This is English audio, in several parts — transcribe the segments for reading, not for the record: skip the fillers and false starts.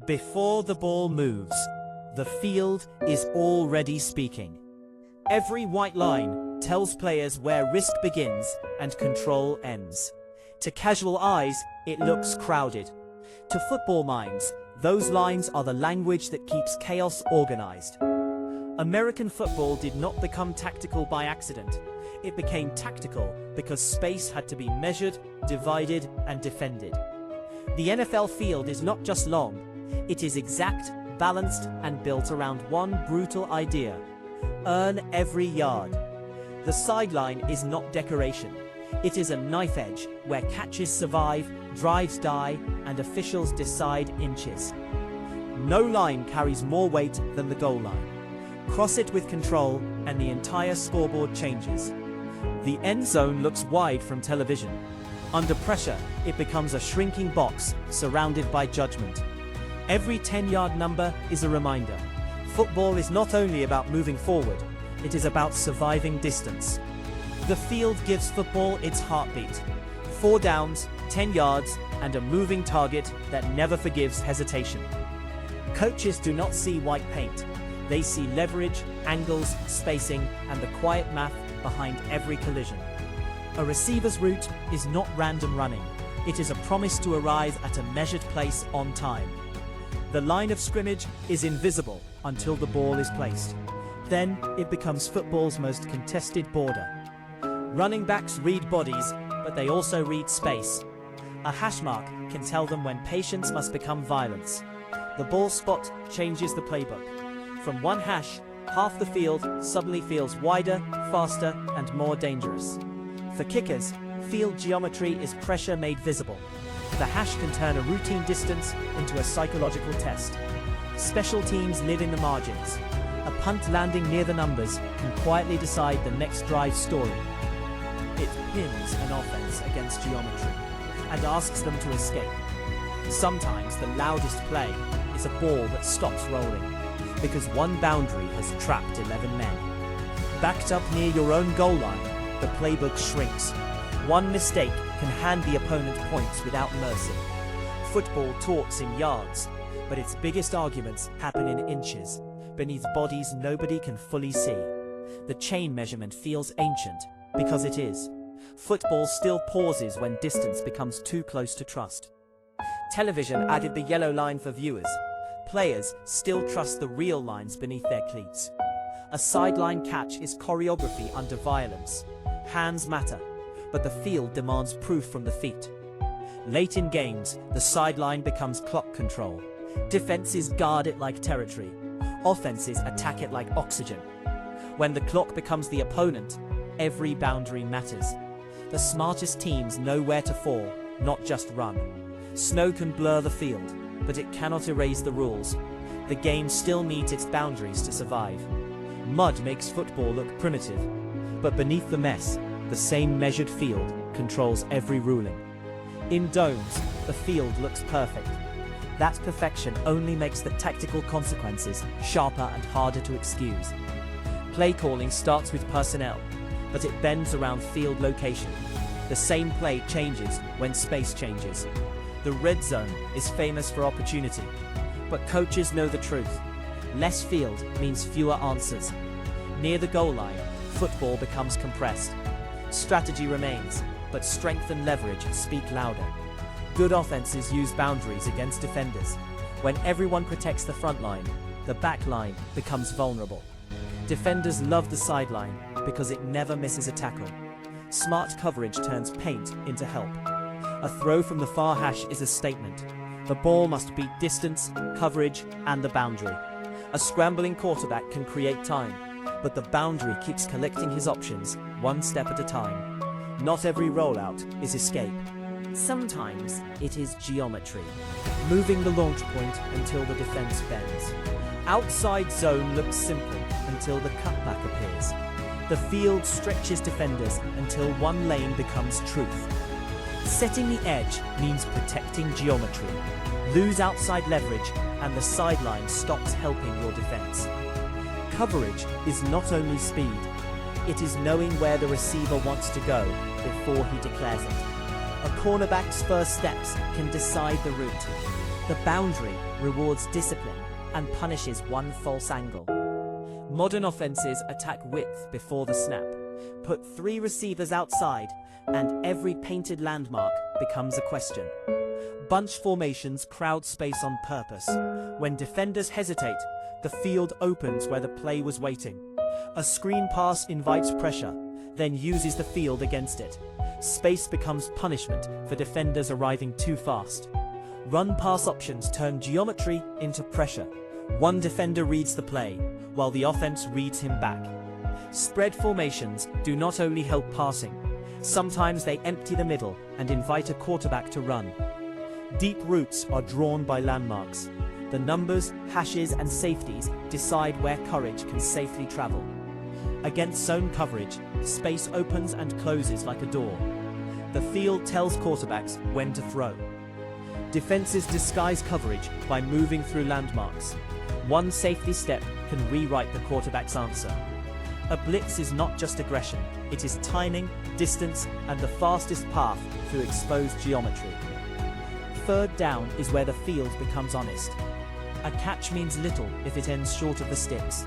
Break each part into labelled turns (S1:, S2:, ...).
S1: Before the ball moves, the field is already speaking. Every white line tells players where risk begins and control ends. To casual eyes, it looks crowded. To football minds, those lines are the language that keeps chaos organized. American football did not become tactical by accident. It became tactical because space had to be measured, divided, and defended. The NFL field is not just long. It is exact, balanced, and built around one brutal idea: earn every yard. The sideline is not decoration. It is a knife edge where catches survive, drives die, and officials decide inches. No line carries more weight than the goal line. Cross it with control, and the entire scoreboard changes. The end zone looks wide from television. Under pressure, it becomes a shrinking box surrounded by judgment. Every 10-yard number is a reminder. Football is not only about moving forward, it is about surviving distance. The field gives football its heartbeat. 4 downs, 10 yards, and a moving target that never forgives hesitation. Coaches do not see white paint. They see leverage, angles, spacing, and the quiet math behind every collision. A receiver's route is not random running. It is a promise to arrive at a measured place on time. The line of scrimmage is invisible until the ball is placed. Then it becomes football's most contested border. Running backs read bodies, but they also read space. A hash mark can tell them when patience must become violence. The ball spot changes the playbook. From one hash, half the field suddenly feels wider, faster, and more dangerous. For kickers, field geometry is pressure made visible. The hash can turn a routine distance into a psychological test. Special teams live in the margins. A punt landing near the numbers can quietly decide the next drive's story. It pins an offense against geometry and asks them to escape. Sometimes the loudest play is a ball that stops rolling because one boundary has trapped 11 men. Backed up near your own goal line, the playbook shrinks. One mistake can hand the opponent points without mercy. Football talks in yards, but its biggest arguments happen in inches, beneath bodies nobody can fully see. The chain measurement feels ancient, because it is. Football still pauses when distance becomes too close to trust. Television added the yellow line for viewers. Players still trust the real lines beneath their cleats. A sideline catch is choreography under violence. Hands matter, but the field demands proof from the feet. Late in games, the sideline becomes clock control. Defenses guard it like territory. Offenses attack it like oxygen. When the clock becomes the opponent, every boundary matters. The smartest teams know where to fall, not just run. Snow can blur the field, but it cannot erase the rules. The game still needs its boundaries to survive. Mud makes football look primitive, but beneath the mess, the same measured field controls every ruling. In domes, the field looks perfect. That perfection only makes the tactical consequences sharper and harder to excuse. Play calling starts with personnel, but it bends around field location. The same play changes when space changes. The red zone is famous for opportunity, but coaches know the truth. Less field means fewer answers. Near the goal line, football becomes compressed. Strategy remains, but strength and leverage speak louder. Good offenses use boundaries against defenders. When everyone protects the front line, the back line becomes vulnerable. Defenders love the sideline because it never misses a tackle. Smart coverage turns paint into help. A throw from the far hash is a statement. The ball must beat distance, coverage, and the boundary. A scrambling quarterback can create time, but the boundary keeps collecting his options one step at a time. Not every rollout is escape. Sometimes it is geometry, moving the launch point until the defense bends. Outside zone looks simple until the cutback appears. The field stretches defenders until one lane becomes truth. Setting the edge means protecting geometry. Lose outside leverage and the sideline stops helping your defense. Coverage is not only speed, it is knowing where the receiver wants to go before he declares it. A cornerback's first steps can decide the route. The boundary rewards discipline and punishes one false angle. Modern offenses attack width before the snap, put 3 receivers outside, and every painted landmark becomes a question. Bunch formations crowd space on purpose. When defenders hesitate, the field opens where the play was waiting. A screen pass invites pressure, then uses the field against it. Space becomes punishment for defenders arriving too fast. Run-pass options turn geometry into pressure. One defender reads the play, while the offense reads him back. Spread formations do not only help passing, sometimes they empty the middle and invite a quarterback to run. Deep routes are drawn by landmarks. The numbers, hashes, and safeties decide where courage can safely travel. Against zone coverage, space opens and closes like a door. The field tells quarterbacks when to throw. Defenses disguise coverage by moving through landmarks. One safety step can rewrite the quarterback's answer. A blitz is not just aggression, it is timing, distance, and the fastest path through exposed geometry. Third down is where the field becomes honest. A catch means little if it ends short of the sticks.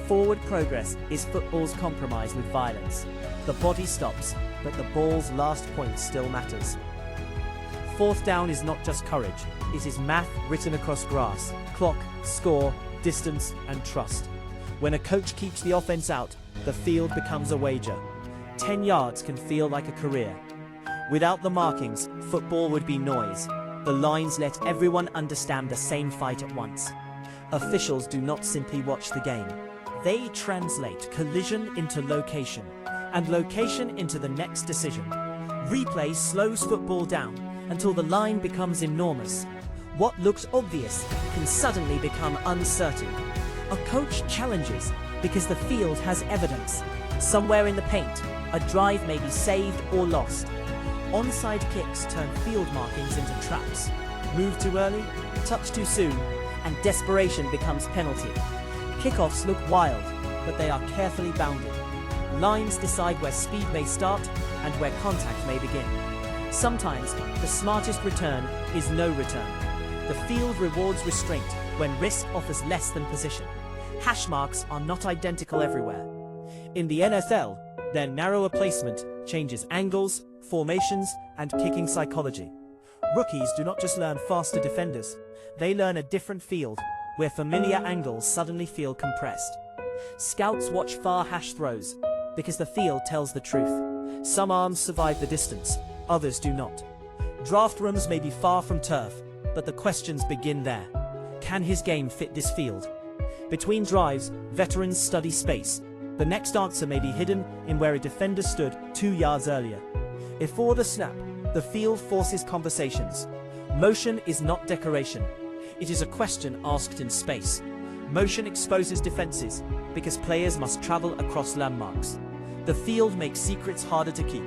S1: Forward progress is football's compromise with violence. The body stops, but the ball's last point still matters. Fourth down is not just courage, it is math written across grass, clock, score, distance, and trust. When a coach keeps the offense out, the field becomes a wager. 10 yards can feel like a career. Without the markings, football would be noise. The lines let everyone understand the same fight at once. Officials do not simply watch the game. They translate collision into location, and location into the next decision. Replay slows football down until the line becomes enormous. What looks obvious can suddenly become uncertain. A coach challenges because the field has evidence. Somewhere in the paint, a drive may be saved or lost. Onside kicks turn field markings into traps. Move too early, touch too soon, and desperation becomes penalty. Kickoffs look wild, but they are carefully bounded. Lines decide where speed may start and where contact may begin. Sometimes, the smartest return is no return. The field rewards restraint when risk offers less than position. Hash marks are not identical everywhere. In the NFL, their narrower placement changes angles, formations, and kicking psychology. Rookies do not just learn faster defenders, they learn a different field, where familiar angles suddenly feel compressed. Scouts watch far hash throws, because the field tells the truth. Some arms survive the distance, others do not. Draft rooms may be far from turf, but the questions begin there. Can his game fit this field? Between drives, veterans study space. The next answer may be hidden in where a defender stood 2 yards earlier. Before the snap, the field forces conversations. Motion is not decoration. It is a question asked in space. Motion exposes defenses, because players must travel across landmarks. The field makes secrets harder to keep.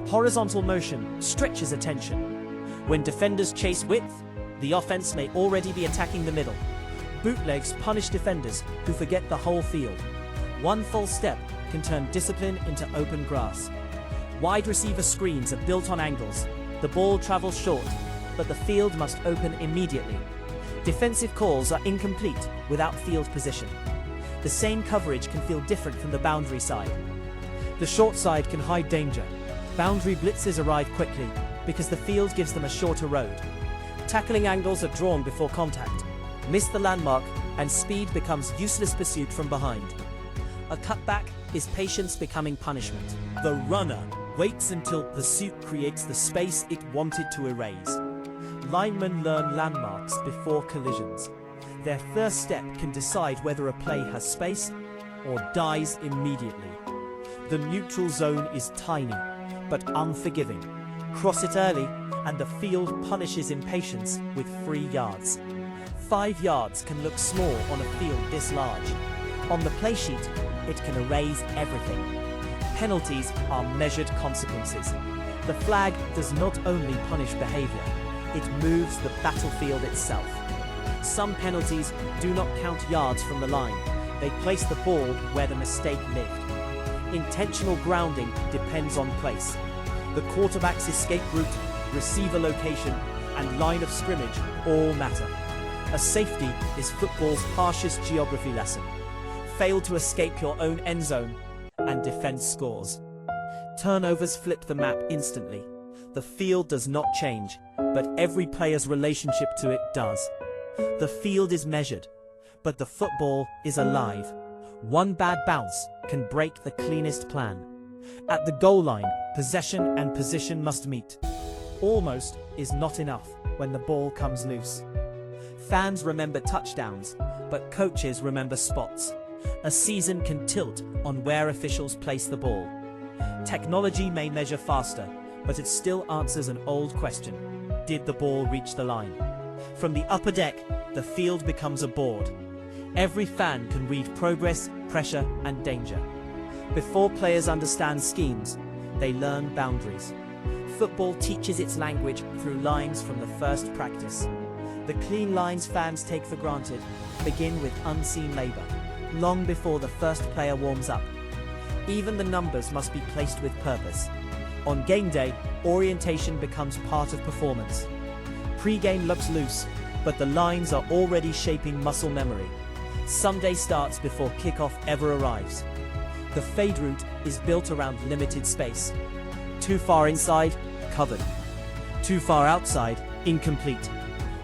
S1: Horizontal motion stretches attention. When defenders chase width, the offense may already be attacking the middle. Bootlegs punish defenders who forget the whole field. One false step can turn discipline into open grass. Wide receiver screens are built on angles. The ball travels short, but the field must open immediately. Defensive calls are incomplete without field position. The same coverage can feel different from the boundary side. The short side can hide danger. Boundary blitzes arrive quickly because the field gives them a shorter road. Tackling angles are drawn before contact. Miss the landmark and speed becomes useless pursuit from behind. A cutback is patience becoming punishment. The runner waits until pursuit creates the space it wanted to erase. Linemen learn landmarks before collisions. Their first step can decide whether a play has space or dies immediately. The neutral zone is tiny, but unforgiving. Cross it early, and the field punishes impatience with 3 yards. 5 yards can look small on a field this large. On the play sheet, it can erase everything. Penalties are measured consequences. The flag does not only punish behavior, it moves the battlefield itself. Some penalties do not count yards from the line. They place the ball where the mistake lived. Intentional grounding depends on place. The quarterback's escape route, receiver location, and line of scrimmage all matter. A safety is football's harshest geography lesson. Fail to escape your own end zone, and defense scores. Turnovers flip the map instantly. The field does not change, but every player's relationship to it does. The field is measured, but the football is alive. One bad bounce can break the cleanest plan. At the goal line, possession and position must meet. Almost is not enough when the ball comes loose. Fans remember touchdowns, but coaches remember spots. A season can tilt on where officials place the ball. Technology may measure faster, but it still answers an old question. Did the ball reach the line? From the upper deck, the field becomes a board. Every fan can read progress, pressure, and danger. Before players understand schemes, they learn boundaries. Football teaches its language through lines from the first practice. The clean lines fans take for granted begin with unseen labor, long before the first player warms up. Even the numbers must be placed with purpose. On game day, orientation becomes part of performance. Pre-game looks loose, but the lines are already shaping muscle memory. Sunday starts before kickoff ever arrives. The fade route is built around limited space. Too far inside, covered. Too far outside, incomplete.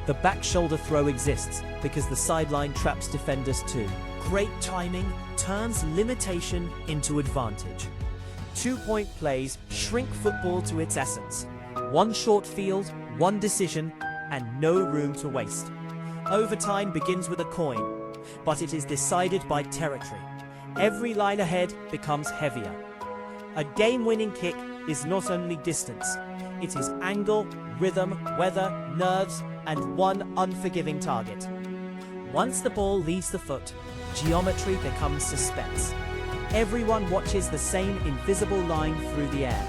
S1: The back shoulder throw exists because the sideline traps defenders too. Great timing turns limitation into advantage. 2-point plays shrink football to its essence. One short field, one decision, and no room to waste. Overtime begins with a coin, but it is decided by territory. Every line ahead becomes heavier. A game-winning kick is not only distance, it is angle, rhythm, weather, nerves, and one unforgiving target. Once the ball leaves the foot, geometry becomes suspense. Everyone watches the same invisible line through the air.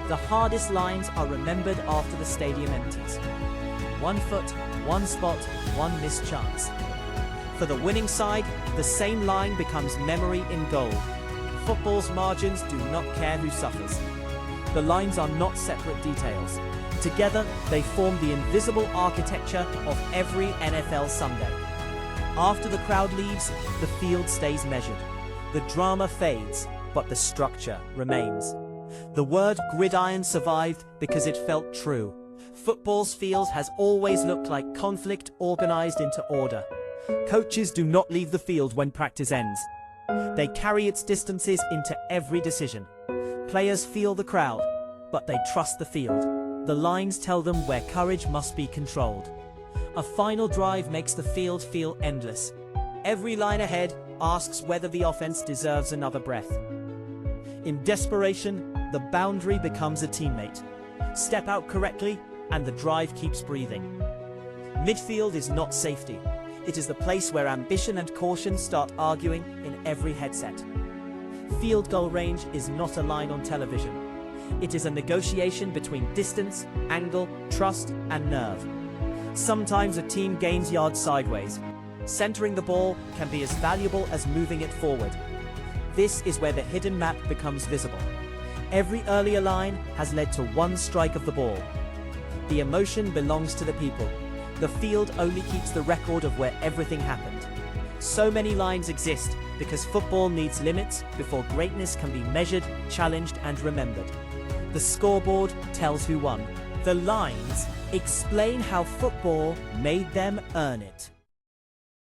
S1: The hardest lines are remembered after the stadium empties. 1 foot, 1 spot, 1 missed chance. For the winning side, the same line becomes memory in goal. Football's margins do not care who suffers. The lines are not separate details. Together, they form the invisible architecture of every NFL Sunday. After the crowd leaves, the field stays measured. The drama fades, but the structure remains. The word gridiron survived because it felt true. Football's field has always looked like conflict organized into order. Coaches do not leave the field when practice ends. They carry its distances into every decision. Players feel the crowd, but they trust the field. The lines tell them where courage must be controlled. A final drive makes the field feel endless. Every line ahead asks whether the offense deserves another breath. In desperation, the boundary becomes a teammate. Step out correctly, and the drive keeps breathing. Midfield is not safety. It is the place where ambition and caution start arguing in every headset. Field goal range is not a line on television. It is a negotiation between distance, angle, trust, and nerve. Sometimes a team gains yards sideways. Centering the ball can be as valuable as moving it forward. This is where the hidden map becomes visible. Every earlier line has led to one strike of the ball. The emotion belongs to the people. The field only keeps the record of where everything happened. So many lines exist because football needs limits before greatness can be measured, challenged, and remembered. The scoreboard tells who won. The lines explain how football made them earn it.